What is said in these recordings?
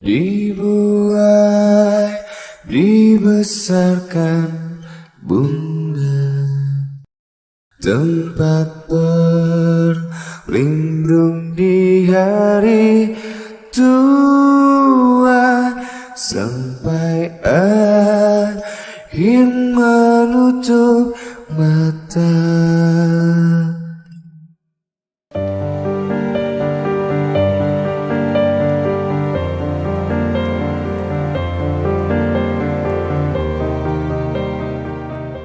Dibuai, dibesarkan bunda, tempat berlindung di hari tua, sampai akhir menutup mata.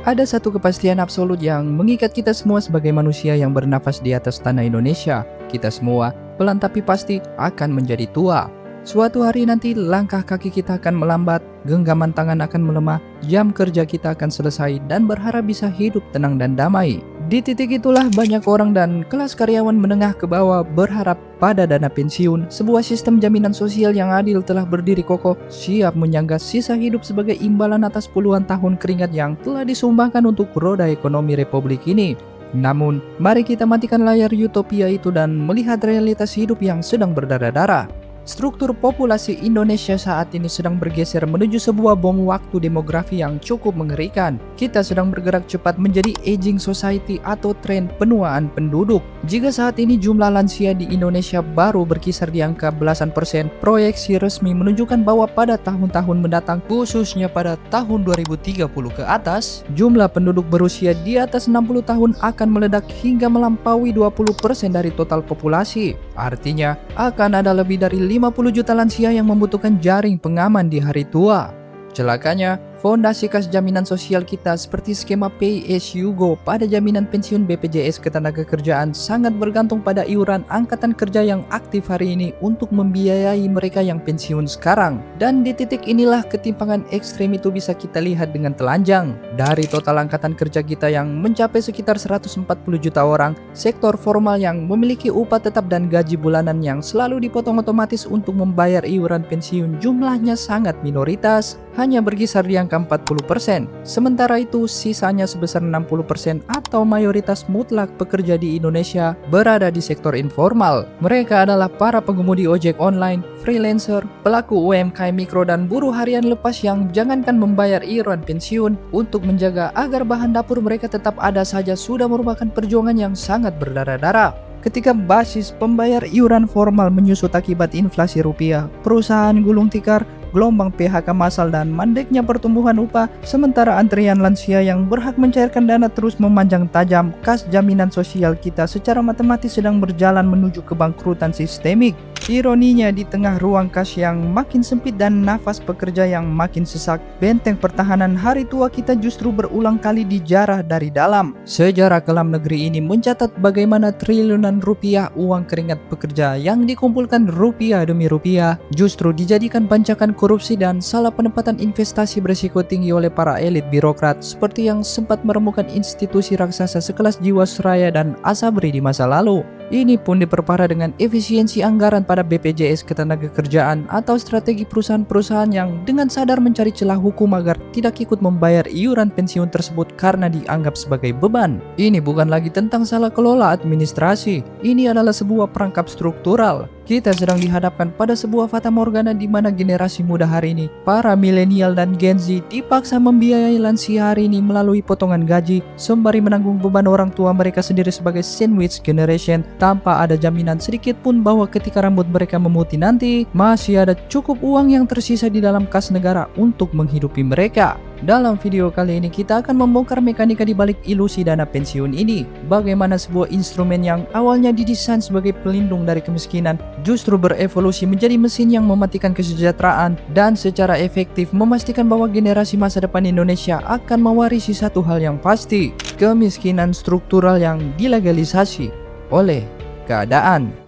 Ada satu kepastian absolut yang mengikat kita semua sebagai manusia yang bernafas di atas tanah Indonesia. Kita semua, pelan tapi pasti, akan menjadi tua. Suatu hari nanti langkah kaki kita akan melambat, genggaman tangan akan melemah, jam kerja kita akan selesai, dan berharap bisa hidup tenang dan damai. Di titik itulah banyak orang dan kelas karyawan menengah ke bawah berharap pada dana pensiun, sebuah sistem jaminan sosial yang adil telah berdiri kokoh, siap menyangga sisa hidup sebagai imbalan atas puluhan tahun keringat yang telah disumbangkan untuk roda ekonomi Republik ini. Namun, mari kita matikan layar utopia itu dan melihat realitas hidup yang sedang berdarah-darah. Struktur populasi Indonesia saat ini sedang bergeser menuju sebuah bom waktu demografi yang cukup mengerikan. Kita sedang bergerak cepat menjadi aging society atau tren penuaan penduduk. Jika saat ini jumlah lansia di Indonesia baru berkisar di angka belasan persen, proyeksi resmi menunjukkan bahwa pada tahun-tahun mendatang, khususnya pada tahun 2030 ke atas, jumlah penduduk berusia di atas 60 tahun akan meledak hingga melampaui 20% dari total populasi. Artinya, akan ada lebih dari 50 juta lansia yang membutuhkan jaring pengaman di hari tua. Celakanya, fondasi kas jaminan sosial kita seperti skema Pay as you go pada jaminan pensiun BPJS Ketenagakerjaan sangat bergantung pada iuran angkatan kerja yang aktif hari ini untuk membiayai mereka yang pensiun sekarang. Dan di titik inilah ketimpangan ekstrem itu bisa kita lihat dengan telanjang. Dari total angkatan kerja kita yang mencapai sekitar 140 juta orang, sektor formal yang memiliki upah tetap dan gaji bulanan yang selalu dipotong otomatis untuk membayar iuran pensiun jumlahnya sangat minoritas, hanya berkisar di angka 40%. Sementara itu, sisanya sebesar 60% atau mayoritas mutlak pekerja di Indonesia berada di sektor informal. Mereka adalah para pengemudi ojek online, freelancer, pelaku UMKM mikro dan buruh harian lepas yang jangankan membayar iuran pensiun, untuk menjaga agar bahan dapur mereka tetap ada saja sudah merupakan perjuangan yang sangat berdarah-darah. Ketika basis pembayar iuran formal menyusut akibat inflasi rupiah, perusahaan gulung tikar, gelombang PHK massal dan mandeknya pertumbuhan upah, sementara antrian lansia yang berhak mencairkan dana terus memanjang tajam, kas jaminan sosial kita secara matematis sedang berjalan menuju kebangkrutan sistemik. Ironinya, di tengah ruang kas yang makin sempit dan nafas pekerja yang makin sesak, benteng pertahanan hari tua kita justru berulang kali dijarah dari dalam. Sejarah kelam negeri ini mencatat bagaimana triliunan rupiah uang keringat pekerja yang dikumpulkan rupiah demi rupiah justru dijadikan bancakan korupsi dan salah penempatan investasi berisiko tinggi oleh para elit birokrat seperti yang sempat meremukan institusi raksasa sekelas Jiwasraya dan Asabri di masa lalu. Ini pun diperparah dengan efisiensi anggaran pada BPJS Ketenagakerjaan atau strategi perusahaan-perusahaan yang dengan sadar mencari celah hukum agar tidak ikut membayar iuran pensiun tersebut karena dianggap sebagai beban. Ini bukan lagi tentang salah kelola administrasi, ini adalah sebuah perangkap struktural. Kita sedang dihadapkan pada sebuah fata morgana di mana generasi muda hari ini, para milenial dan Gen Z, dipaksa membiayai lansia hari ini melalui potongan gaji, sembari menanggung beban orang tua mereka sendiri sebagai sandwich generation, tanpa ada jaminan sedikit pun bahwa ketika rambut mereka memutih nanti, masih ada cukup uang yang tersisa di dalam kas negara untuk menghidupi mereka. Dalam video kali ini kita akan membongkar mekanika di balik ilusi dana pensiun ini. Bagaimana sebuah instrumen yang awalnya didesain sebagai pelindung dari kemiskinan justru berevolusi menjadi mesin yang mematikan kesejahteraan dan secara efektif memastikan bahwa generasi masa depan Indonesia akan mewarisi satu hal yang pasti, kemiskinan struktural yang dilegalisasi oleh keadaan.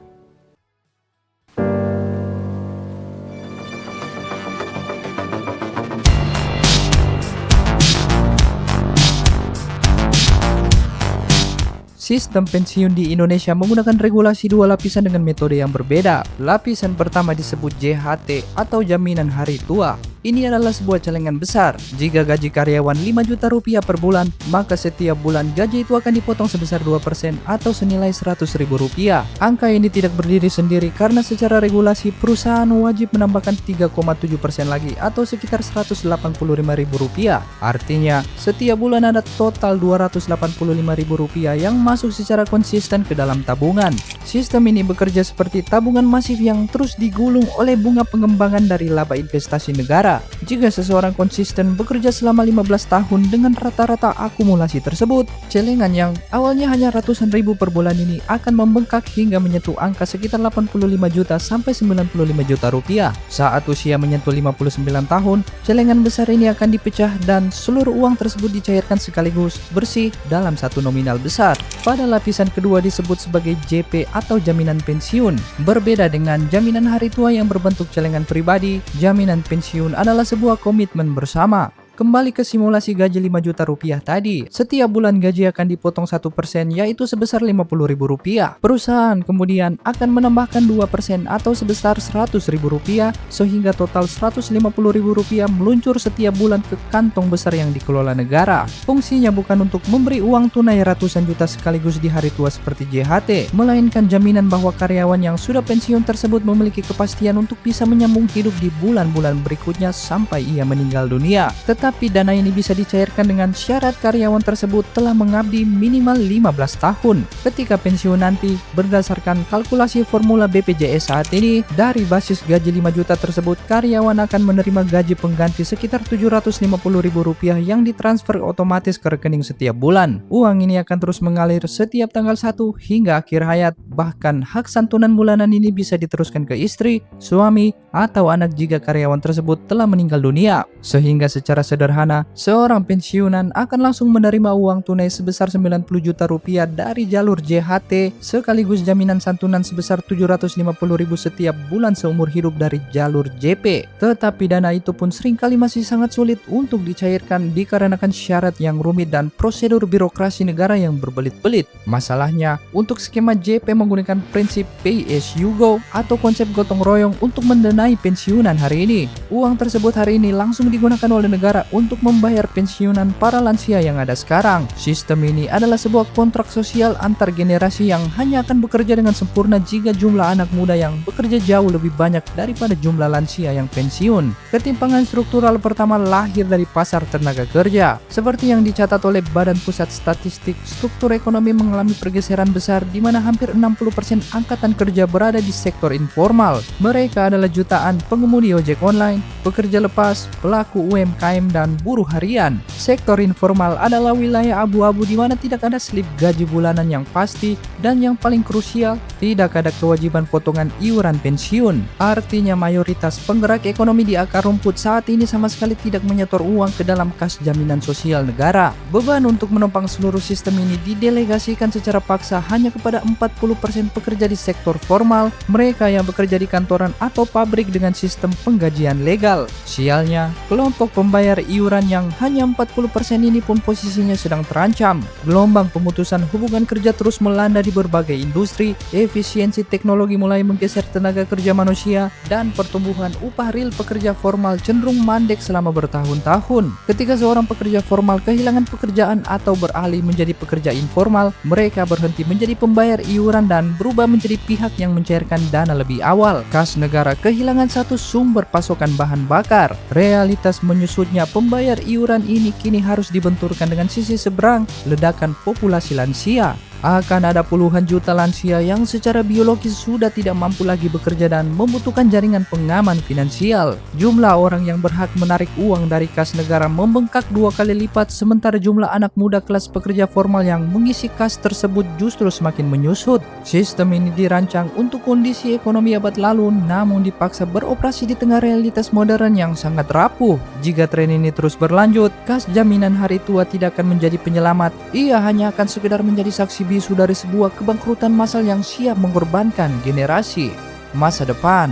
Sistem pensiun di Indonesia menggunakan regulasi dua lapisan dengan metode yang berbeda. Lapisan pertama disebut JHT atau Jaminan Hari Tua. ini adalah sebuah celengan besar. Jika gaji karyawan 5 juta rupiah per bulan, maka setiap bulan gaji itu akan dipotong sebesar 2% atau senilai 100 ribu rupiah. Angka ini tidak berdiri sendiri karena secara regulasi perusahaan wajib menambahkan 3,7% lagi atau sekitar 185 ribu rupiah. Artinya, setiap bulan ada total 285 ribu rupiah yang masuk secara konsisten ke dalam tabungan. Sistem ini bekerja seperti tabungan masif yang terus digulung oleh bunga pengembangan dari laba investasi negara. Jika seseorang konsisten bekerja selama 15 tahun dengan rata-rata akumulasi tersebut, celengan yang awalnya hanya ratusan ribu per bulan ini akan membengkak hingga menyentuh angka sekitar 85 juta sampai 95 juta rupiah. Saat usia menyentuh 59 tahun, celengan besar ini akan dipecah dan seluruh uang tersebut dicairkan sekaligus bersih dalam satu nominal besar. Pada lapisan kedua disebut sebagai JP atau jaminan pensiun. Berbeda dengan jaminan hari tua yang berbentuk celengan pribadi, jaminan pensiun adalah sebuah komitmen bersama. Kembali ke simulasi gaji 5 juta rupiah tadi, setiap bulan gaji akan dipotong 1% yaitu sebesar 50 ribu rupiah. Perusahaan kemudian akan menambahkan 2% atau sebesar 100 ribu rupiah sehingga total 150 ribu rupiah meluncur setiap bulan ke kantong besar yang dikelola negara. Fungsinya bukan untuk memberi uang tunai ratusan juta sekaligus di hari tua seperti JHT, melainkan jaminan bahwa karyawan yang sudah pensiun tersebut memiliki kepastian untuk bisa menyambung hidup di bulan-bulan berikutnya sampai ia meninggal dunia. Tapi dana ini bisa dicairkan dengan syarat karyawan tersebut telah mengabdi minimal 15 tahun. Ketika pensiun nanti, berdasarkan kalkulasi formula BPJS saat ini, dari basis gaji 5 juta tersebut, karyawan akan menerima gaji pengganti sekitar 750 ribu rupiah yang ditransfer otomatis ke rekening setiap bulan. Uang ini akan terus mengalir setiap tanggal 1 hingga akhir hayat, bahkan hak santunan bulanan ini bisa diteruskan ke istri, suami, atau anak jika karyawan tersebut telah meninggal dunia. Sehingga secara sederhana, seorang pensiunan akan langsung menerima uang tunai sebesar 90 juta rupiah dari jalur JHT sekaligus jaminan santunan sebesar 750 ribu setiap bulan seumur hidup dari jalur JP. Tetapi dana itu pun seringkali masih sangat sulit untuk dicairkan dikarenakan syarat yang rumit dan prosedur birokrasi negara yang berbelit-belit. Masalahnya, untuk skema JP menggunakan prinsip pay as you go atau konsep gotong royong untuk mendanai pensiunan hari ini. Uang tersebut hari ini langsung digunakan oleh negara untuk membayar pensiunan para lansia yang ada sekarang. Sistem ini adalah sebuah kontrak sosial antar generasi yang hanya akan bekerja dengan sempurna jika jumlah anak muda yang bekerja jauh lebih banyak daripada jumlah lansia yang pensiun. Ketimpangan struktural pertama lahir dari pasar tenaga kerja. Seperti yang dicatat oleh Badan Pusat Statistik, struktur ekonomi mengalami pergeseran besar di mana hampir 60% angkatan kerja berada di sektor informal. Mereka adalah jutaan pengemudi ojek online, pekerja lepas, pelaku UMKM, dan buruh harian. Sektor informal adalah wilayah abu-abu di mana tidak ada slip gaji bulanan yang pasti dan yang paling krusial, tidak ada kewajiban potongan iuran pensiun. Artinya mayoritas penggerak ekonomi di akar rumput saat ini sama sekali tidak menyetor uang ke dalam kas jaminan sosial negara. Beban untuk menopang seluruh sistem ini didelegasikan secara paksa hanya kepada 40% pekerja di sektor formal, mereka yang bekerja di kantoran atau pabrik dengan sistem penggajian legal. Sialnya, kelompok pembayar iuran yang hanya 40% ini pun posisinya sedang terancam. Gelombang pemutusan hubungan kerja terus melanda di berbagai industri, efisiensi teknologi mulai menggeser tenaga kerja manusia, dan pertumbuhan upah real pekerja formal cenderung mandek selama bertahun-tahun. Ketika seorang pekerja formal kehilangan pekerjaan atau beralih menjadi pekerja informal, mereka berhenti menjadi pembayar iuran dan berubah menjadi pihak yang mencairkan dana lebih awal. Kas negara kehilangan satu sumber pasokan bahan bakar. Realitas menyusutnya pembayar iuran ini kini harus dibenturkan dengan sisi seberang, ledakan populasi lansia. Akan ada puluhan juta lansia yang secara biologis sudah tidak mampu lagi bekerja dan membutuhkan jaringan pengaman finansial. Jumlah orang yang berhak menarik uang dari kas negara membengkak 2 kali lipat, sementara jumlah anak muda kelas pekerja formal yang mengisi kas tersebut justru semakin menyusut. Sistem ini dirancang untuk kondisi ekonomi abad lalu, namun dipaksa beroperasi di tengah realitas modern yang sangat rapuh. Jika tren ini terus berlanjut, kas jaminan hari tua tidak akan menjadi penyelamat, ia hanya akan sekedar menjadi saksi bisu dari sebuah kebangkrutan massal yang siap mengorbankan generasi masa depan.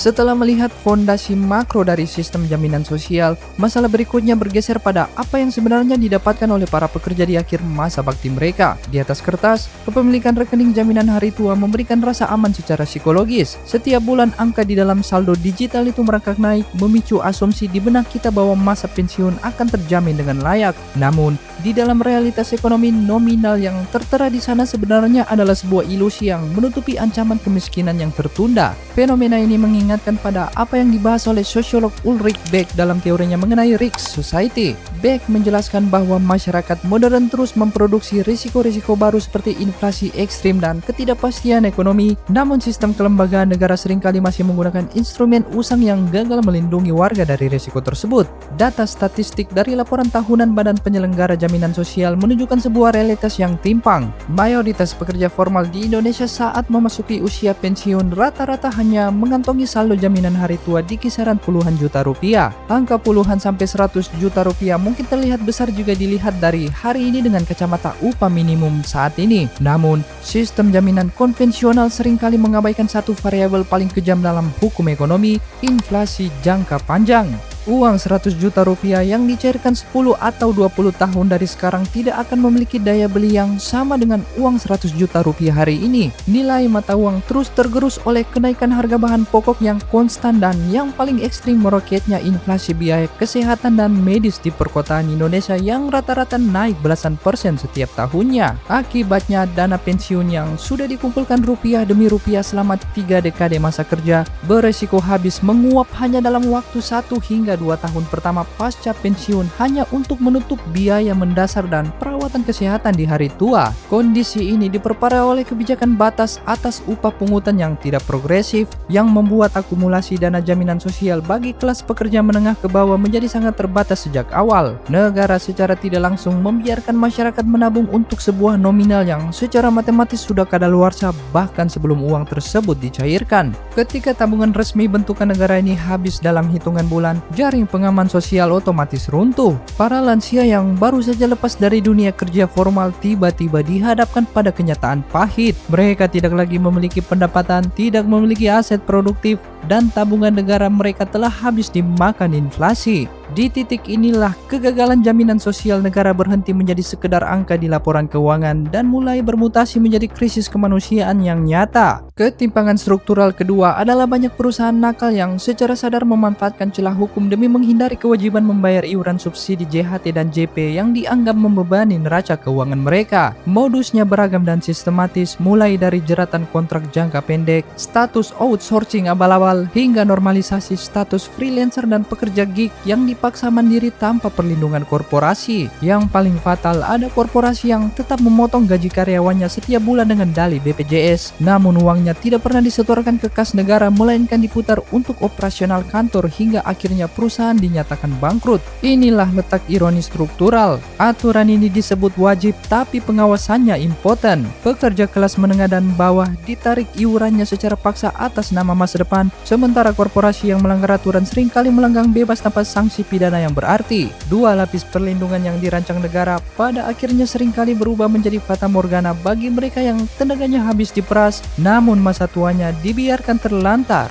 Setelah melihat fondasi makro dari sistem jaminan sosial, masalah berikutnya bergeser pada apa yang sebenarnya didapatkan oleh para pekerja di akhir masa bakti mereka. Di atas kertas, kepemilikan rekening jaminan hari tua memberikan rasa aman secara psikologis. Setiap bulan angka di dalam saldo digital itu merangkak naik, memicu asumsi di benak kita bahwa masa pensiun akan terjamin dengan layak. Namun, di dalam realitas ekonomi nominal yang tertera di sana sebenarnya adalah sebuah ilusi yang menutupi ancaman kemiskinan yang tertunda. Fenomena ini mengingatkan pada apa yang dibahas oleh sosiolog Ulrich Beck dalam teorinya mengenai Rix Society. Beck menjelaskan bahwa masyarakat modern terus memproduksi risiko-risiko baru seperti inflasi ekstrim dan ketidakpastian ekonomi, namun sistem kelembagaan negara seringkali masih menggunakan instrumen usang yang gagal melindungi warga dari risiko tersebut. Data statistik dari laporan tahunan Badan Penyelenggara Jaminan Sosial menunjukkan sebuah realitas yang timpang. Mayoritas pekerja formal di Indonesia saat memasuki usia pensiun rata-rata hanya mengantongi saldo jaminan hari tua di kisaran puluhan juta rupiah. Angka puluhan sampai 100 juta rupiah mungkin terlihat besar juga dilihat dari hari ini dengan kacamata upah minimum saat ini. Namun, sistem jaminan konvensional seringkali mengabaikan satu variabel paling kejam dalam hukum ekonomi, inflasi jangka panjang. Uang 100 juta rupiah yang dicairkan 10 atau 20 tahun dari sekarang tidak akan memiliki daya beli yang sama dengan uang 100 juta rupiah hari ini. Nilai mata uang terus tergerus oleh kenaikan harga bahan pokok yang konstan dan yang paling ekstrim meroketnya inflasi biaya kesehatan dan medis di perkotaan Indonesia yang rata-rata naik belasan persen setiap tahunnya. Akibatnya dana pensiun yang sudah dikumpulkan rupiah demi rupiah selama 3 dekade masa kerja beresiko habis menguap hanya dalam waktu 1 hingga 2 tahun pertama pasca pensiun hanya untuk menutup biaya mendasar dan perawatan kesehatan di hari tua. Kondisi ini diperparah oleh kebijakan batas atas upah pungutan yang tidak progresif yang membuat akumulasi dana jaminan sosial bagi kelas pekerja menengah ke bawah menjadi sangat terbatas sejak awal. Negara secara tidak langsung membiarkan masyarakat menabung untuk sebuah nominal yang secara matematis sudah kadaluarsa bahkan sebelum uang tersebut dicairkan. Ketika tabungan resmi bentukan negara ini habis dalam hitungan bulan, jaring pengaman sosial otomatis runtuh. Para lansia yang baru saja lepas dari dunia kerja formal tiba-tiba dihadapkan pada kenyataan pahit. Mereka tidak lagi memiliki pendapatan, tidak memiliki aset produktif, dan tabungan negara mereka telah habis dimakan inflasi. Di titik inilah kegagalan jaminan sosial negara berhenti menjadi sekedar angka di laporan keuangan dan mulai bermutasi menjadi krisis kemanusiaan yang nyata. Ketimpangan struktural kedua adalah banyak perusahaan nakal yang secara sadar memanfaatkan celah hukum demi menghindari kewajiban membayar iuran subsidi JHT dan JP yang dianggap membebani neraca keuangan mereka. Modusnya beragam dan sistematis, mulai dari jeratan kontrak jangka pendek, status outsourcing abal-abal, hingga normalisasi status freelancer dan pekerja gig yang dipaksa mandiri tanpa perlindungan korporasi. Yang paling fatal, ada korporasi yang tetap memotong gaji karyawannya setiap bulan dengan dalih BPJS, namun uangnya tidak pernah disetorkan ke kas negara melainkan diputar untuk operasional kantor hingga akhirnya perusahaan dinyatakan bangkrut. Inilah letak ironi struktural. Aturan ini disebut wajib tapi pengawasannya impoten. Pekerja kelas menengah dan bawah ditarik iurannya secara paksa atas nama masa depan, sementara korporasi yang melanggar aturan seringkali melanggang bebas tanpa sanksi pidana yang berarti. Dua lapis perlindungan yang dirancang negara pada akhirnya seringkali berubah menjadi fata morgana bagi mereka yang tenaganya habis diperas, namun masa tuanya dibiarkan terlantar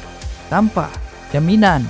tanpa jaminan.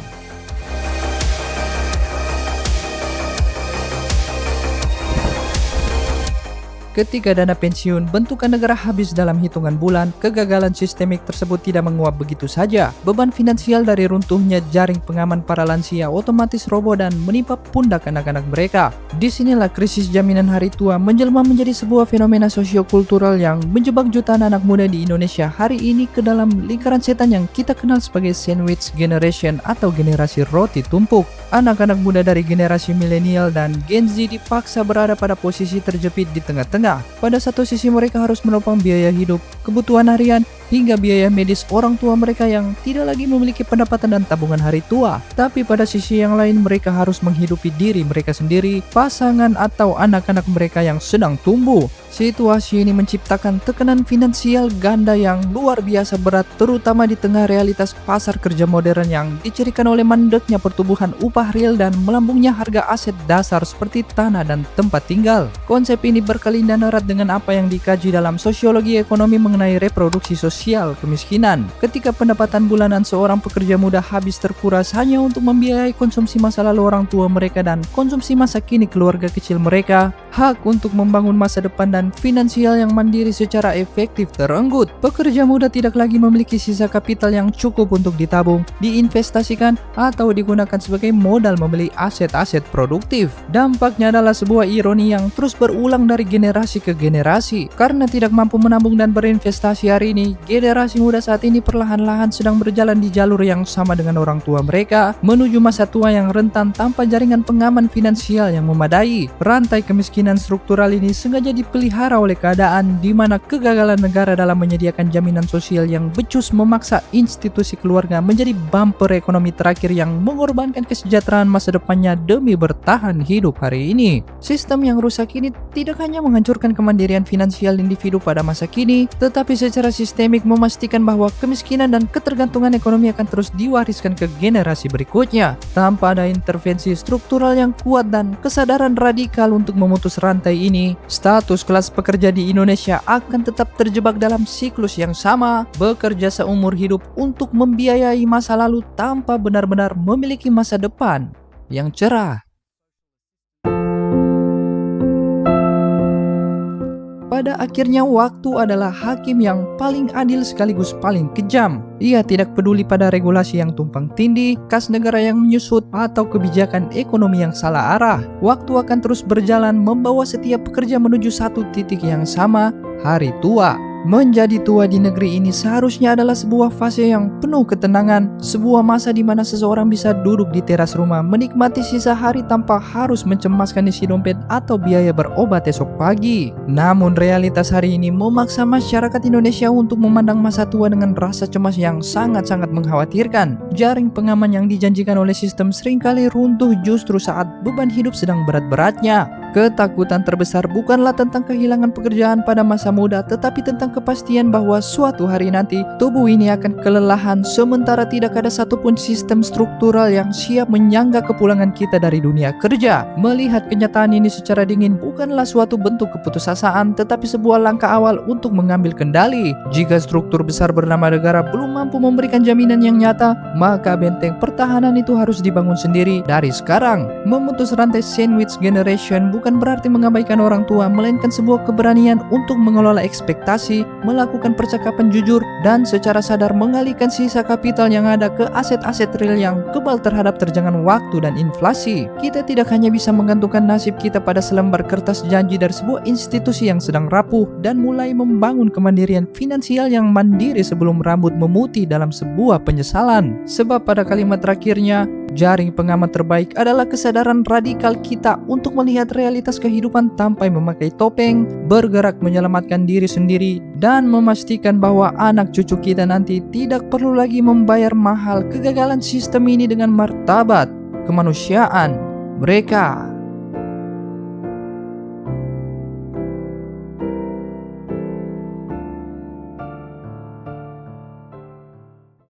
Ketika dana pensiun bentukan negara habis dalam hitungan bulan, kegagalan sistemik tersebut tidak menguap begitu saja. Beban finansial dari runtuhnya jaring pengaman para lansia otomatis roboh dan menimpa pundak anak-anak mereka. Disinilah krisis jaminan hari tua menjelma menjadi sebuah fenomena sosiokultural yang menjebak jutaan anak muda di Indonesia hari ini ke dalam lingkaran setan yang kita kenal sebagai sandwich generation atau generasi roti tumpuk. Anak-anak muda dari generasi milenial dan Gen Z dipaksa berada pada posisi terjepit di tengah-tengah. Pada satu sisi mereka harus menopang biaya hidup, kebutuhan harian, hingga biaya medis orang tua mereka yang tidak lagi memiliki pendapatan dan tabungan hari tua. Tapi pada sisi yang lain mereka harus menghidupi diri mereka sendiri, pasangan atau anak-anak mereka yang sedang tumbuh. Situasi ini menciptakan tekanan finansial ganda yang luar biasa berat, terutama di tengah realitas pasar kerja modern yang dicirikan oleh mandeknya pertumbuhan upah real dan melambungnya harga aset dasar seperti tanah dan tempat tinggal. Konsep ini berkelindahan erat dengan apa yang dikaji dalam sosiologi ekonomi mengenai reproduksi sosial sosial kemiskinan. Ketika pendapatan bulanan seorang pekerja muda habis terkuras hanya untuk membiayai konsumsi masa lalu orang tua mereka dan konsumsi masa kini keluarga kecil mereka, hak untuk membangun masa depan dan finansial yang mandiri secara efektif terenggut. Pekerja muda tidak lagi memiliki sisa kapital yang cukup untuk ditabung, diinvestasikan, atau digunakan sebagai modal membeli aset-aset produktif. Dampaknya adalah sebuah ironi yang terus berulang dari generasi ke generasi. Karena tidak mampu menabung dan berinvestasi hari ini, generasi muda saat ini perlahan-lahan sedang berjalan di jalur yang sama dengan orang tua mereka, menuju masa tua yang rentan tanpa jaringan pengaman finansial yang memadai. Rantai kemiskinan struktural ini sengaja dipelihara oleh keadaan di mana kegagalan negara dalam menyediakan jaminan sosial yang becus memaksa institusi keluarga menjadi bumper ekonomi terakhir yang mengorbankan kesejahteraan masa depannya demi bertahan hidup hari ini. Sistem yang rusak ini tidak hanya menghancurkan kemandirian finansial individu pada masa kini, tetapi secara sistemik memastikan bahwa kemiskinan dan ketergantungan ekonomi akan terus diwariskan ke generasi berikutnya. Tanpa ada intervensi struktural yang kuat dan kesadaran radikal untuk memutus rantai ini, status kelas pekerja di Indonesia akan tetap terjebak dalam siklus yang sama, bekerja seumur hidup untuk membiayai masa lalu tanpa benar-benar memiliki masa depan yang cerah. Pada akhirnya waktu adalah hakim yang paling adil sekaligus paling kejam. Ia tidak peduli pada regulasi yang tumpang tindih, kas negara yang menyusut, atau kebijakan ekonomi yang salah arah. Waktu akan terus berjalan membawa setiap pekerja menuju satu titik yang sama, hari tua. Menjadi tua di negeri ini seharusnya adalah sebuah fase yang penuh ketenangan, sebuah masa di mana seseorang bisa duduk di teras rumah menikmati sisa hari tanpa harus mencemaskan isi dompet atau biaya berobat esok pagi. Namun realitas hari ini memaksa masyarakat Indonesia untuk memandang masa tua dengan rasa cemas yang sangat-sangat mengkhawatirkan. Jaring pengaman yang dijanjikan oleh sistem seringkali runtuh justru saat beban hidup sedang berat-beratnya. Ketakutan terbesar bukanlah tentang kehilangan pekerjaan pada masa muda, tetapi tentang kepastian bahwa suatu hari nanti tubuh ini akan kelelahan sementara tidak ada satupun sistem struktural yang siap menyangga kepulangan kita dari dunia kerja. Melihat kenyataan ini secara dingin bukanlah suatu bentuk keputusasaan, tetapi sebuah langkah awal untuk mengambil kendali. Jika struktur besar bernama negara belum mampu memberikan jaminan yang nyata, maka benteng pertahanan itu harus dibangun sendiri dari sekarang. Memutus rantai sandwich generation bukan berarti mengabaikan orang tua, melainkan sebuah keberanian untuk mengelola ekspektasi, melakukan percakapan jujur, dan secara sadar mengalihkan sisa kapital yang ada ke aset-aset real yang kebal terhadap terjangan waktu dan inflasi. Kita tidak hanya bisa menggantungkan nasib kita pada selembar kertas janji dari sebuah institusi yang sedang rapuh dan mulai membangun kemandirian finansial yang mandiri sebelum rambut memutih dalam sebuah penyesalan. Sebab pada kalimat terakhirnya, jaring pengaman terbaik adalah kesadaran radikal kita untuk melihat realitas kehidupan tanpa memakai topeng, bergerak menyelamatkan diri sendiri, dan memastikan bahwa anak cucu kita nanti tidak perlu lagi membayar mahal kegagalan sistem ini dengan martabat kemanusiaan mereka.